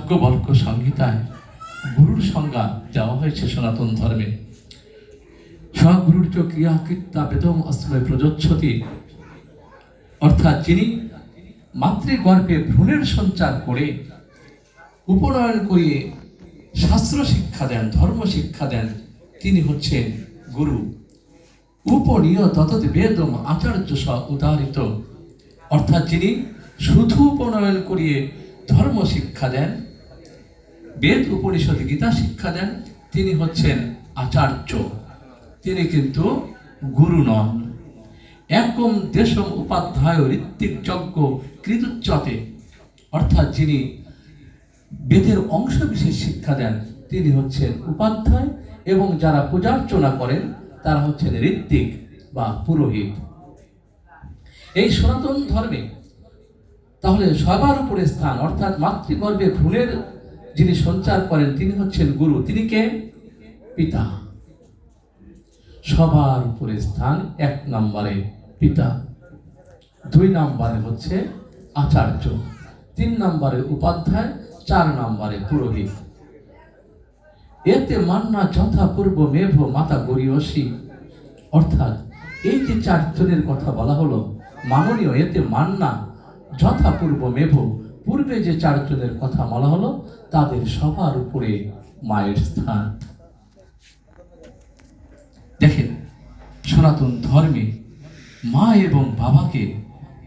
যাজ্ঞবল্ক্য সংহিতায় গুরুর সংজ্ঞা দেওয়া হয়েছে সনাতন ধর্মে। স্বগুরুর চ ক্রিয়াকৃত্যা বেদম অস্মে প্রযোচ্ছতি, অর্থাৎ যিনি মাতৃগর্ভে ভ্রূণের সঞ্চার করে উপনয়ন করিয়ে শাস্ত্র শিক্ষা দেন, ধর্ম শিক্ষা দেন, তিনি হচ্ছেন গুরু। উপনীয় ততৎ বেদম আচার্য স উদাহৃত, অর্থাৎ যিনি শুধু উপনয়ন করিয়ে ধর্ম শিক্ষা দেন, বেদ উপনিষদ গীতা শিক্ষা দেন, তিনি হচ্ছেন আচার্য, তিনি কিন্তু গুরু নন। একম দেশম উপাধ্যায় ঋত্বিক যজ্ঞ কৃতুচ্যতে, অর্থাৎ যিনি বেদের অংশ বিশেষ শিক্ষা দেন, তিনি হচ্ছেন উপাধ্যায়, এবং যারা পূজার্চনা করেন তারা হচ্ছেন ঋত্বিক বা পুরোহিত। এই সনাতন ধর্মে তাহলে সবার উপরে স্থান, অর্থাৎ মাতৃগর্ভে ভ্রূণের যিনি সঞ্চার করেন তিনি হচ্ছেন গুরু। তিনি কে? পিতা। সবার উপরে স্থান, 1 নম্বরে পিতা, 2 নম্বরে হচ্ছে আচার্য, 3 নম্বরে উপাধ্যায়, 4 নম্বরে পুরোহিত। এতে মান্না যথা পূর্ব মেভ মাতা গরিয়সী, অর্থাৎ এই যে 4 জনের কথা বলা হলো মাননীয়, এতে মান্না যথা পূর্ব মেভ, পূর্বে যে 4 জনের কথা বলা হলো তাদের সবার উপরে মায়ের স্থান। দেখেন সনাতন ধর্মে মা এবং বাবাকে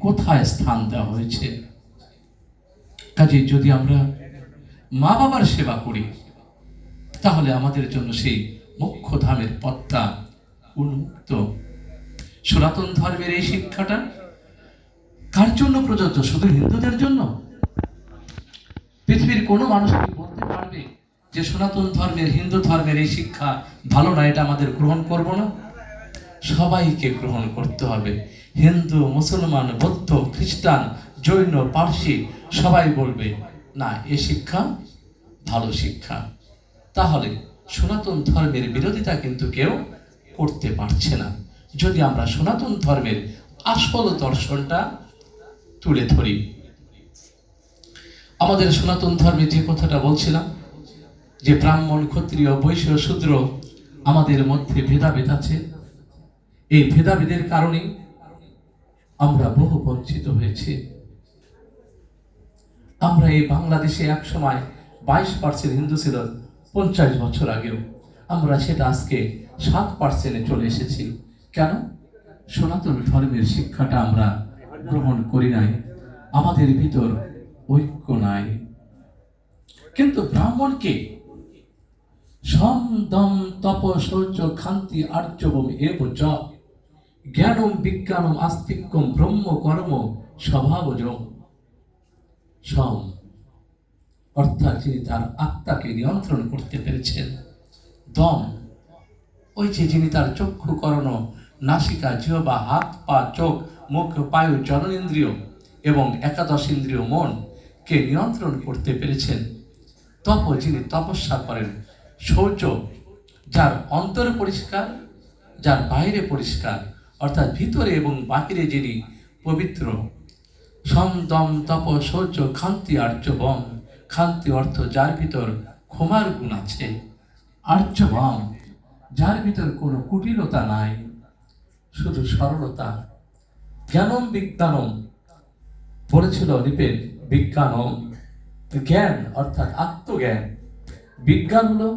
কোথায় স্থান দেওয়া হয়েছে। কাজে যদি আমরা মা বাবার সেবা করি তাহলে আমাদের জন্য সেই মোক্ষধামের পথটা উন্মুক্ত। সনাতন ধর্মের এই শিক্ষাটা কার জন্য প্রযোজ্য? শুধু হিন্দুদের জন্য? পৃথিবীর কোনো মানুষ কি বলতে পারবে যে সনাতন ধর্মের, হিন্দু ধর্মের এই শিক্ষা ভালো না, এটা আমাদের গ্রহণ করব না? সবাইকে গ্রহণ করতে হবে। হিন্দু, মুসলমান, বৌদ্ধ, খ্রিস্টান, জৈন, পার্সি সবাই বলবে না এ শিক্ষা ভালো শিক্ষা। তাহলে সনাতন ধর্মের বিরোধিতা কিন্তু কেউ করতে পারছে না, যদি আমরা সনাতন ধর্মের আসল দর্শনটা তুলে ধরি। আমাদের সনাতন ধর্মে যে কথাটা বলছিলাম যে ব্রাহ্মণ, ক্ষত্রিয়, বৈশ্য, শূদ্র আমাদের মধ্যে ভেদাভেদ আছে, এই ভেদাভেদের কারণে আমরা বহু বঞ্চিত হয়েছি। আমরা এই বাংলাদেশে এক সময় 22% হিন্দু ছিল 50 বছর আগেও, আমরা সেটা আজকে 7% চলে এসেছি। কেন? সনাতন ধর্মের শিক্ষাটা আমরা গ্রহণ করি নাই, আমাদের ভিতর ঐক্য নাই। কিন্তু ব্রাহ্মণকে সম দম তপ শৌচ ক্ষান্তি আর্যবম এব চ জ্ঞানম বিজ্ঞানম আস্তিক্যম ব্রহ্ম কর্ম স্বভাবজম। সম অর্থাৎ যিনি তার আত্মাকে নিয়ন্ত্রণ করতে পেরেছেন। দম ওই যে যিনি তার চক্ষু, কর্ণ, নাসিকা, জিহ্বা, হাত, পা, চোখ, মুখ, পায়ু, জননেন্দ্রিয় এবং 11 ইন্দ্রিয় মনকে নিয়ন্ত্রণ করতে পেরেছেন। তপ যিনি তপস্যা করেন। শৌচ যার অন্তর পরিষ্কার, যার বাইরে পরিষ্কার, অর্থাৎ ভিতরে এবং বাহিরে যিনি পবিত্র। সম দম তপ শৌচ ক্ষান্তি আর্যবম, ক্ষান্তি অর্থ যার ভিতর ক্ষমার গুণ আছে, আর্যবম যার ভিতর কোনো কুটিলতা নাই, শুধু সরলতা। জ্ঞানম বিজ্ঞানম বলেছিল নিপেন, বিজ্ঞানম জ্ঞান অর্থাৎ আত্মজ্ঞান, বিজ্ঞান হলো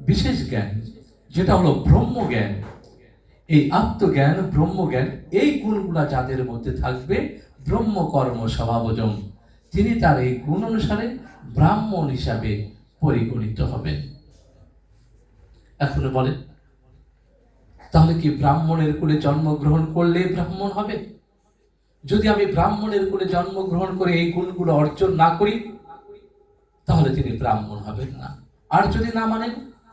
বিশেষ জ্ঞান যেটা হলো ব্রহ্মজ্ঞান। এই আত্মজ্ঞান, ব্রহ্মজ্ঞান এই গুণগুলা যাদের মধ্যে থাকবে ব্রহ্মকর্ম স্বভাবজম, তিনি তার এই গুণ অনুসারে ব্রাহ্মণ হিসাবে পরিগণিত হবেন। এখন বলে তাহলে কি ব্রাহ্মণের কুলে জন্মগ্রহণ করলে ব্রাহ্মণ হবে? যদি আমি ব্রাহ্মণের কুলে জন্মগ্রহণ করে এই গুণগুলো অর্জন না করি তাহলে তিনি ব্রাহ্মণ হবেন না। আর যদি না মানেন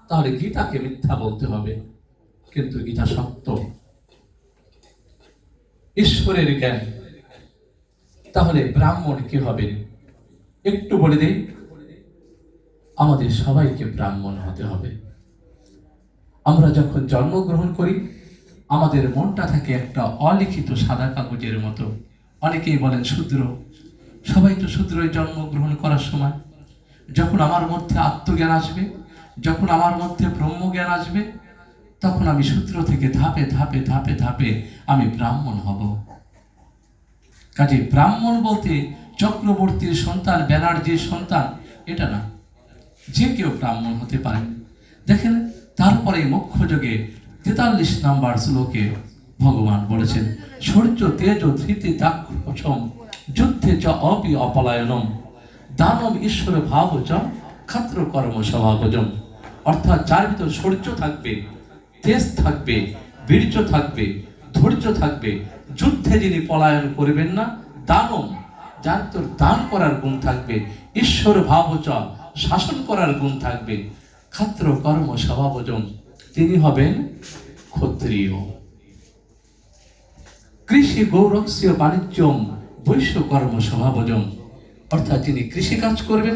তাহলে গীতাকে মিথ্যা বলতে হবে। কিন্তু গীতা সত্য, ঈশ্বরের জ্ঞান। তাহলে ব্রাহ্মণ কি হবে? একটু বলে দেই, আমাদের সবাইকে ব্রাহ্মণ হতে হবে। আমরা যখন জন্মগ্রহণ করি আমাদের মনটা থাকে একটা অলিখিত সাদা কাগজের মতো। অনেকেই বলেন শূদ্র, সবাই তো শূদ্রই জন্মগ্রহণ করার সময়। যখন আমার মধ্যে আত্মজ্ঞান আসবে, যখন আমার মধ্যে ব্রহ্মজ্ঞান আসবে, তখন আমি শূদ্র থেকে ধাপে ধাপে ধাপে ধাপে আমি ব্রাহ্মণ হব। কাজে ব্রাহ্মণ বলতে চক্রবর্তীর সন্তান, ব্যানার্জির সন্তান এটা না, যে কেউ ব্রাহ্মণ হতে পারেন। দেখেন, তারপরে মুখ্য যোগে 43 নম্বর শ্লোকে ভগবান বলেছেন, শৌর্য তেজ ধৃতি দাক্ষম যুদ্ধে চ অপি অপলায়নম দানম ঈশ্বর ভাবজম ক্ষত্র কর্ম স্বভাবজম। অর্থাৎ যার ভিতর শৌর্য থাকবে, তেজ থাকবে, বীর্য থাকবে, ধৈর্য থাকবে, যুদ্ধে যিনি পলায়ন করবেন না, দানম যার ভিতর দান করার গুণ থাকবে, ঈশ্বর ভাবচ শাসন করার গুণ থাকবে, ক্ষত্র কর্ম স্বভাবজম তিনি হবেন ক্ষত্রিয়। কৃষি গৌরক্ষ্য বাণিজ্যম বৈশ্য কর্ম স্বভাবজম। অর্থাৎ যিনি কৃষি কাজ করবেন,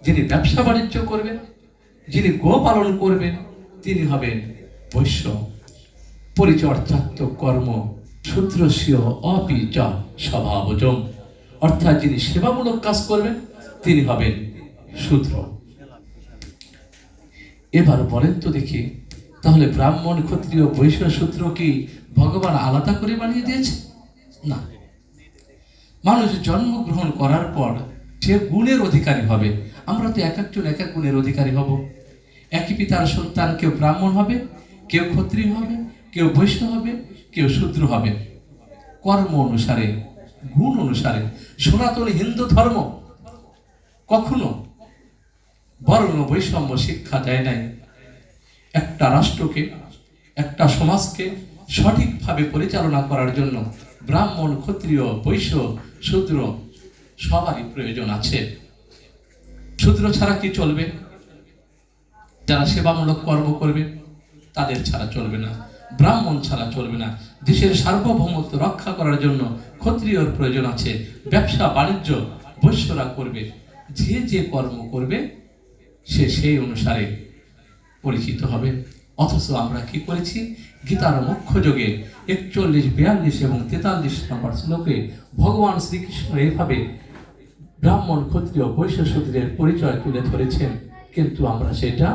যিনি ব্যবসা বাণিজ্য করবেন, যিনি গো পালন করবেন, তিনি হবেন বৈশ্য। পরিচর্যাত্মক কর্ম শূদ্রস্য অপি চ স্বভাবজম। অর্থাৎ যিনি সেবামূলক কাজ করবেন তিনি হবেন শূদ্র। এবার বলেন তো দেখি, তাহলে ব্রাহ্মণ, ক্ষত্রিয়, বৈশ্য, শূদ্র কি ভগবান আলাদা করে বানিয়ে দিয়েছে? না। মানুষ জন্মগ্রহণ করার পর যে গুণের অধিকারী হবে, আমরা তো এক একজন এক এক গুণের অধিকারী হব। একই পিতার সন্তান, কেউ ব্রাহ্মণ হবে, কেউ ক্ষত্রিয় হবে, কেউ বৈশ্য হবে, কেউ শূদ্র হবে। কর্ম অনুসারে, গুণ অনুসারে। সনাতন হিন্দু ধর্ম কখনো বর্ণ বৈষম্য শিক্ষা দেয় নাই। একটা রাষ্ট্রকে, একটা সমাজকে সঠিকভাবে পরিচালনা করার জন্য ব্রাহ্মণ, ক্ষত্রিয়, বৈশ্য, শূদ্র সবারই প্রয়োজন আছে। শূদ্র ছাড়া কি চলবে? যারা সেবামূলক কর্ম করবে তাদের ছাড়া চলবে না, ব্রাহ্মণ ছাড়া চলবে না। দেশের সার্বভৌমত্ব রক্ষা করার জন্য ক্ষত্রিয়র প্রয়োজন আছে। ব্যবসা বাণিজ্য বৈশ্যরা করবে। যে যে কর্ম করবে সে সেই অনুসারে পরিচিত হবে। অথচ আমরা কি করেছি? গীতার মুখ্য যোগে 41, 42 এবং 43 নম্বর শ্লোকে ভগবান শ্রীকৃষ্ণ এইভাবে ব্রাহ্মণ, ক্ষত্রিয়, বৈশ্য, শূদ্রের পরিচয় তুলে ধরেছেন, কিন্তু আমরা সেটা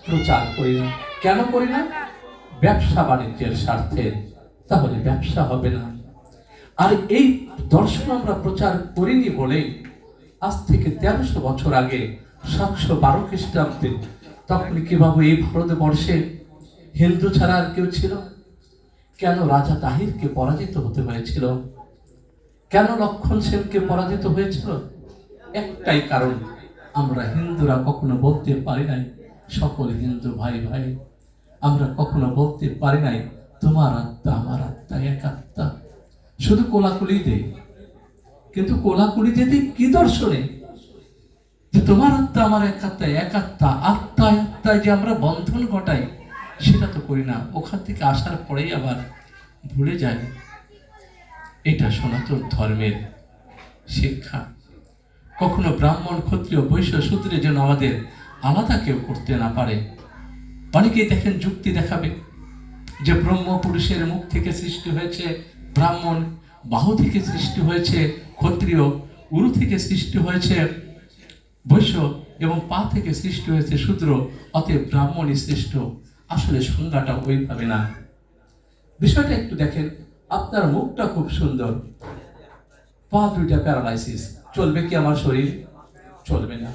প্রচার করি না। কেন করি না? ব্যবসা বাণিজ্যের স্বার্থে। তাহলে ব্যবসা হবে না। আর এই দর্শন আমরা প্রচার করিনি বলেই আজ থেকে 1300 বছর আগে 712 খ্রিস্টাব্দে, তখন কিভাবে এই ভারতবর্ষে হিন্দু ছাড়া আর কেউ ছিল? কেন রাজা তাহিরকে পরাজিত হতে হয়েছিল? কেন লক্ষণ সেনকে পরাজিত হয়েছিল? একটাই কারণ, আমরা হিন্দুরা কখনো বলতে পারি নাই সকল হিন্দু ভাই ভাই। আমরা কখনো বলতে পারি নাই তোমার আত্মা আমার আত্মা এক আত্মা। শুধু কোলাকুলি দেই, কিন্তু কোলাকুলি দিতে কি দর্শনে যে তোমার আত্মা আমার এক আত্মা, এক আত্মা, আত্মায় আত্মায় যে আমরা বন্ধন ঘটাই সেটা তো করি না। ওখান থেকে আসার পরেই আবার ভুলে যাই। এটা সনাতন ধর্মের শিক্ষা। কখনো ব্রাহ্মণ, ক্ষত্রিয়, বৈশ্য, শূদ্রের জন্য আমাদের আলাদা কেউ করতে না পারে। অনেকেই দেখেন যুক্তি দেখাবে যে ব্রহ্ম পুরুষের মুখ থেকে সৃষ্টি হয়েছে ব্রাহ্মণ, বাহু থেকে সৃষ্টি হয়েছে ক্ষত্রিয়, উরু থেকে সৃষ্টি হয়েছে বৈশ্য এবং পা থেকে সৃষ্টি হয়েছে শূদ্র, অতএব ব্রাহ্মণই শ্রেষ্ঠ। আসলে সংজ্ঞাটা ওইভাবে না। বিষয়টা একটু দেখেন, আপনার মুখটা খুব সুন্দর, পা দুইটা প্যারালাইসিস, চলবে কি আমার শরীর? চলবে না।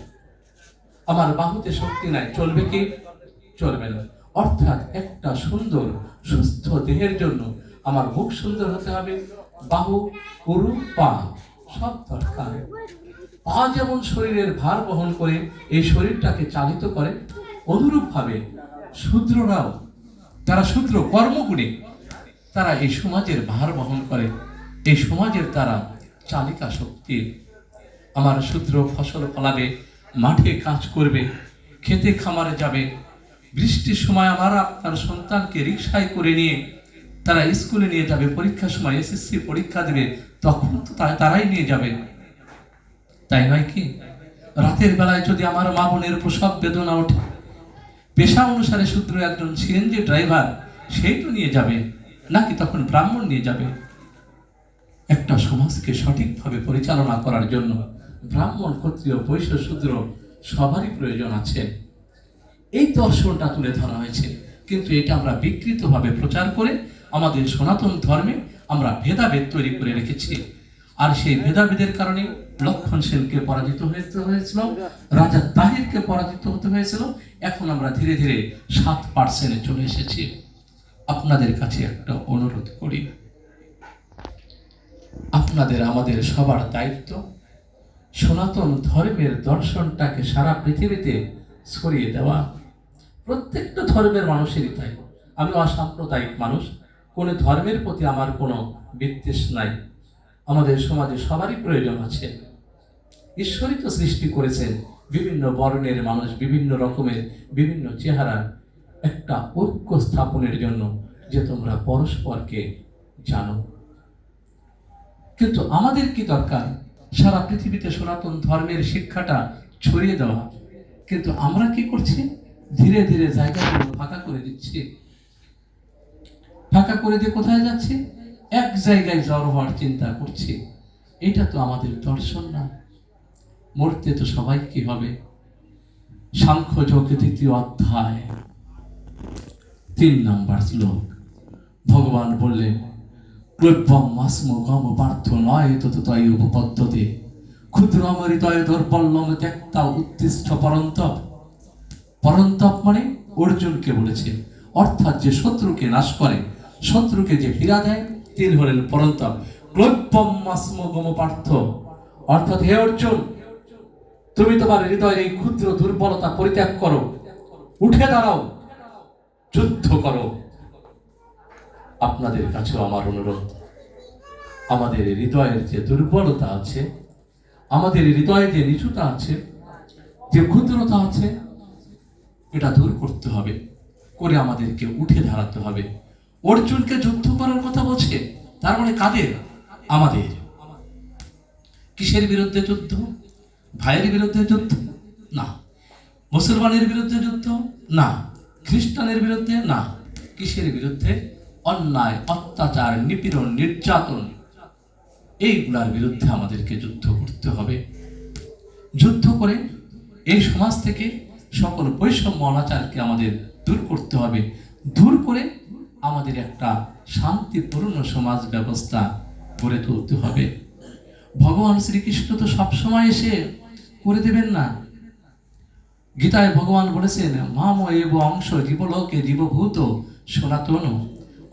আমার বাহুতে শক্তি নাই, চলবে কি? চলবে না। অর্থাৎ একটা সুন্দর সুস্থ দেহের জন্য আমার মুখ সুন্দর হতে হবে, বাহু, উরু, পা সব দরকার। পা যেমন শরীরের ভার বহন করে এই শরীরটাকে চালিত করে, অনুরূপ ভাবে শূদ্ররাও, তারা শূদ্র কর্মগুণে তারা এই সমাজের ভার বহন করে, এই সমাজের তারা চালিকা শক্তি। আমার শূদ্র ফসল ফলাবে, মাঠে কাজ করবে, খেতে খামারে যাবে। বৃষ্টির সময় আমার আপনার সন্তানকে রিকশায় করে নিয়ে তারা স্কুলে নিয়ে যাবে, পরীক্ষার সময় এসএসসি পরীক্ষা দেবে, তখন তো তারাই নিয়ে যাবে, তাই নয় কি? রাতের বেলায় যদি আমার মা বোনের প্রসব বেদনা ওঠে, পেশা অনুসারে শূদ্র একজন সিএনজি ড্রাইভার, সেই তো নিয়ে যাবে, নাকি তখন ব্রাহ্মণ নিয়ে যাবে? একটা সমাজকে সঠিকভাবে পরিচালনা করার জন্য ব্রাহ্মণ, ক্ষত্রিয়, বৈশ্য, শূদ্র সবারই প্রয়োজন আছে। এই দর্শনটা তুলে ধরা হয়েছে, কিন্তু এটা আমরা বিকৃতভাবে প্রচার করে আমাদের সনাতন ধর্মে আমরা ভেদাভেদ তৈরি করে রেখেছি। আর সেই ভেদাভেদের কারণে লক্ষণ সেনকে পরাজিত হয়েছিল, রাজা তাহিরকে পরাজিত হতে হয়েছিল। এখন আমরা ধীরে ধীরে 7% চলে এসেছি। আপনাদের কাছে একটা অনুরোধ করি, আপনাদের আমাদের সবার দায়িত্ব সনাতন ধর্মের দর্শনটাকে সারা পৃথিবীতে ছড়িয়ে দেওয়া। প্রত্যেকটা ধর্মের মানুষেরই তাই। আমি অসাম্প্রদায়িক মানুষ, কোনো ধর্মের প্রতি আমার কোনো বিদ্বেষ নাই। আমাদের সমাজে সবারই প্রয়োজন আছে। ঈশ্বরই তো সৃষ্টি করেছেন বিভিন্ন বর্ণের মানুষ, বিভিন্ন রকমের, বিভিন্ন চেহারার একটা ঐক্য স্থাপনের জন্য, যে তোমরা পরস্পরকে জানো। কিন্তু আমাদের কি দরকার? সারা পৃথিবীতে সনাতন ধর্মের শিক্ষাটা ছড়িয়ে দেওয়া। কিন্তু আমরা কি করছি? ধীরে ধীরে জায়গাগুলো ফাঁকা করে দিচ্ছি। ফাঁকা করে দিয়ে কোথায় যাচ্ছি? এক জায়গায় জড়ো হওয়ার চিন্তা করছি। এটা তো আমাদের দর্শন না। মরতে তো সবাই কি হবে? সাংখ্যযোগ 2য় অধ্যায় 3 নম্বর শ্লোক ভগবান বললেন, ক্লৈবম মাস্ম গম পার্থ নয় ততই উপপদ্ধতি ক্ষুদ্রম হৃদয় দৌর্বল্যম ত্যক্তা উত্তিষ্ঠ পরন্তপ। পরন্তপ মানে অর্জুনকে বলেছে, অর্থাৎ যে শত্রুকে নাশ করে, শত্রুকে যে পীড়া দেয়, তিনি হলেন পরন্তপ। ক্লৈবম মাস্ম গম পার্থ, অর্থাৎ হে অর্জুন, তুমি তোমার হৃদয়ের এই ক্ষুদ্র দুর্বলতা পরিত্যাগ করো, উঠে দাঁড়াও, যুদ্ধ করো। আপনাদের কাছেও আমার অনুরোধ, আমাদের হৃদয়ের যে দুর্বলতা আছে, আমাদের হৃদয়ে যে নিচুতা আছে, যে ক্ষুদ্রতা আছে, এটা দূর করতে হবে, করে আমাদেরকে উঠে দাঁড়াতে হবে। অর্জুনকে যুদ্ধ করার কথা বলছে, তার মানে কাদের? আমাদের। কিসের বিরুদ্ধে যুদ্ধ? ভাইয়ের বিরুদ্ধে যুদ্ধ না, মুসলমানের বিরুদ্ধে যুদ্ধ না, খ্রিস্টানের বিরুদ্ধে না। কিসের বিরুদ্ধে? অন্যায়, অত্যাচার, নিপীড়ন, নির্যাতন, এইগুলার বিরুদ্ধে আমাদেরকে যুদ্ধ করতে হবে। যুদ্ধ করে এই সমাজ থেকে সকল বৈষম্য অনাচারকে আমাদের দূর করতে হবে। দূর করে আমাদের একটা শান্তিপূর্ণ সমাজ ব্যবস্থা গড়ে তুলতে হবে। ভগবান শ্রীকৃষ্ণ তো সবসময় এসে করে দেবেন না। গীতায় ভগবান বলেছেন, মাম এব অংশ জীবলোকে জীবভূত সনাতন,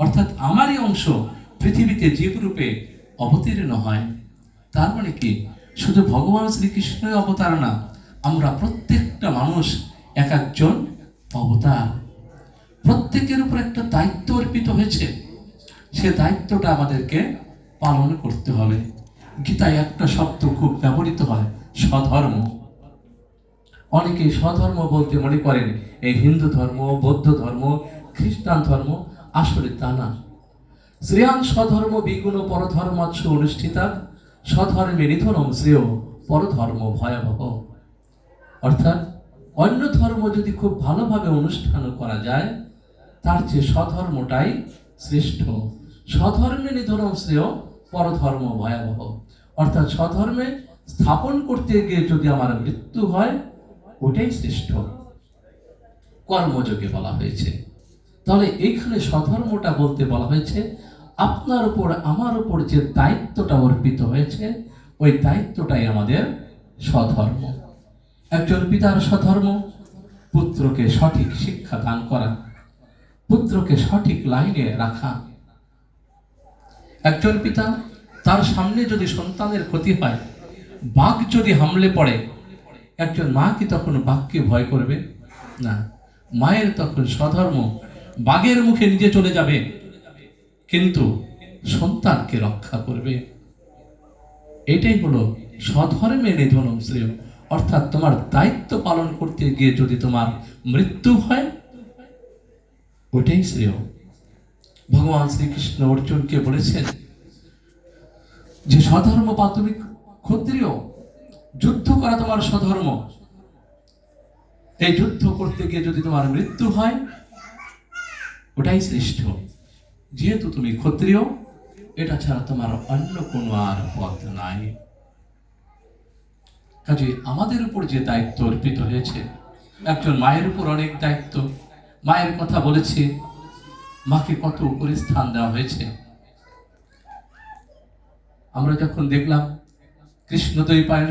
অর্থাৎ আমারই অংশ পৃথিবীতে জীবরূপে অবতীর্ণ হয়। তার মানে কি? শুধু ভগবান শ্রীকৃষ্ণই অবতার না, আমরা প্রত্যেকটা মানুষ এক একজন অবতার। প্রত্যেকের উপর একটা দায়িত্ব অর্পিত হয়েছে, সে দায়িত্বটা আমাদেরকে পালন করতে হবে। গীতায় একটা শব্দ খুব ব্যবহৃত হয়, স্বধর্ম। অনেকে স্বধর্ম বলতে মনে করেন এই হিন্দু ধর্ম, বৌদ্ধ ধর্ম, খ্রিস্টান ধর্ম। আসলে তা না। শ্রেয়ান স্বধর্ম বিগুণ পরধর্মাৎস অনুষ্ঠিতা স্বধর্মে নিধনম শ্রেয় পরধর্ম ভয়াবহ। অর্থাৎ অন্য ধর্ম যদি খুব ভালোভাবে অনুষ্ঠান করা যায়, তার চেয়ে স্বধর্মটাই শ্রেষ্ঠ। স্বধর্মে নিধনম শ্রেয় পরধর্ম ভয়াবহ। অর্থাৎ স্বধর্মে স্থাপন করতে গিয়ে যদি আমার মৃত্যু হয়, ওটাই শ্রেষ্ঠ। কর্মযোগে বলা হয়েছে। তাহলে এইখানে স্বধর্মটা বলতে বলা হয়েছে আপনার উপর আমার উপর যে দায়িত্বটা অর্পিত হয়েছে, ওই দায়িত্বটাই আমাদের স্বধর্ম। একজন পিতার স্বধর্ম পুত্রকে সঠিক শিক্ষা দান করা, পুত্রকে সঠিক লাইনে রাখা। একজন পিতা, তার সামনে যদি সন্তানের ক্ষতি হয়, বাঘ যদি হামলে পড়ে, একজন মা কি তখন বাঘকে ভয় করবে? না। মায়ের তখন স্বধর্ম, বাঘের মুখে নিজে চলে যাবে, কিন্তু সন্তানকে রক্ষা করবে। এটাই হলো স্বধর্মে নিধনম শ্রেয়। অর্থাৎ তোমার দায়িত্ব পালন করতে গিয়ে যদি তোমার মৃত্যু হয়, ওটাই শ্রেয়। ভগবান শ্রীকৃষ্ণ অর্জুনকে বলেছেন যে স্বধর্ম বা তুমি ক্ষত্রিয়, যুদ্ধ করা তোমার স্বধর্ম। এই যুদ্ধ করতে গিয়ে যদি তোমার মৃত্যু হয়, ওটাই শ্রেষ্ঠ। যেহেতু তুমি ক্ষত্রিয়, এটা ছাড়া তোমার অন্য কোনো আর পথ নাই। কাজে আমাদের উপর যে দায়িত্ব অর্পিত হয়েছে, একজন মায়ের উপর অনেক দায়িত্ব। মায়ের কথা বলেছে, মাকে কত উপরে স্থান দেওয়া হয়েছে। আমরা যখন দেখলাম কৃষ্ণদ্বৈপায়ন